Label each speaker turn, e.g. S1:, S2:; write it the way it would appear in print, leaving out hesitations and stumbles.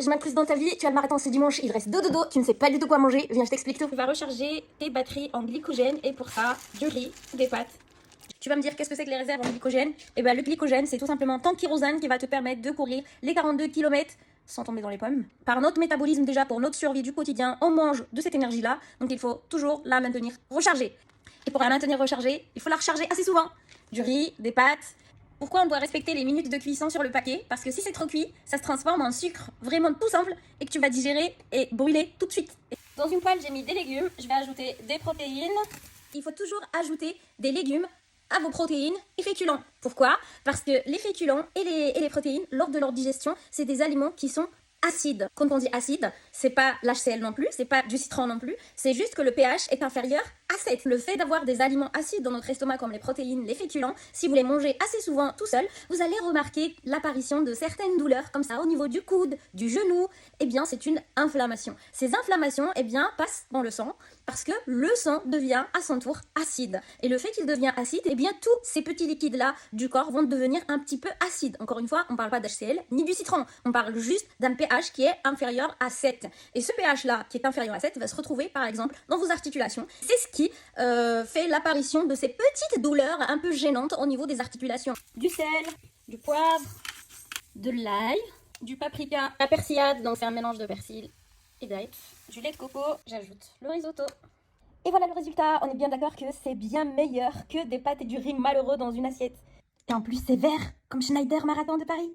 S1: je m'incluse dans ta vie, tu as le marathon ce dimanche, il reste 2 dodo, tu ne sais pas du tout quoi manger, viens je t'explique tout.
S2: Tu vas recharger tes batteries en glycogène et pour ça, du riz, des pâtes.
S1: Tu vas me dire qu'est-ce que c'est que les réserves en glycogène? Eh bien le glycogène c'est tout simplement ton kérosène qui va te permettre de courir les 42 km sans tomber dans les pommes. Par notre métabolisme déjà, pour notre survie du quotidien, on mange de cette énergie-là, donc il faut toujours la maintenir rechargée. Et pour la maintenir rechargée, il faut la recharger assez souvent. Du riz, des pâtes. Pourquoi on doit respecter les minutes de cuisson sur le paquet? Parce que si c'est trop cuit, ça se transforme en sucre vraiment tout simple et que tu vas digérer et brûler tout de suite. Dans une poêle, j'ai mis des légumes, je vais ajouter des protéines. Il faut toujours ajouter des légumes à vos protéines et féculents. Pourquoi? Parce que les féculents et les protéines, lors de leur digestion, c'est des aliments qui sont acides. Quand on dit acide, c'est pas l'HCl non plus, c'est pas du citron non plus, c'est juste que le pH est inférieur à 7. Le fait d'avoir des aliments acides dans notre estomac comme les protéines, les féculents, si vous les mangez assez souvent tout seul, vous allez remarquer l'apparition de certaines douleurs comme ça au niveau du coude, du genou. Eh bien, c'est une inflammation. Ces inflammations, eh bien, passent dans le sang parce que le sang devient à son tour acide. Et le fait qu'il devient acide, eh bien, tous ces petits liquides-là du corps vont devenir un petit peu acides. Encore une fois, on ne parle pas d'HCl ni du citron. On parle juste d'un pH qui est inférieur à 7. Et ce pH-là, qui est inférieur à 7, va se retrouver, par exemple, dans vos articulations. C'est ce qui fait l'apparition de ces petites douleurs un peu gênantes au niveau des articulations.
S2: Du sel, du poivre, de l'ail, du paprika, la persillade, donc c'est un mélange de persil et d'ail, du lait de coco, j'ajoute le risotto.
S1: Et voilà le résultat, on est bien d'accord que c'est bien meilleur que des pâtes et du riz malheureux dans une assiette. Et en plus c'est vert, comme Schneider Marathon de Paris.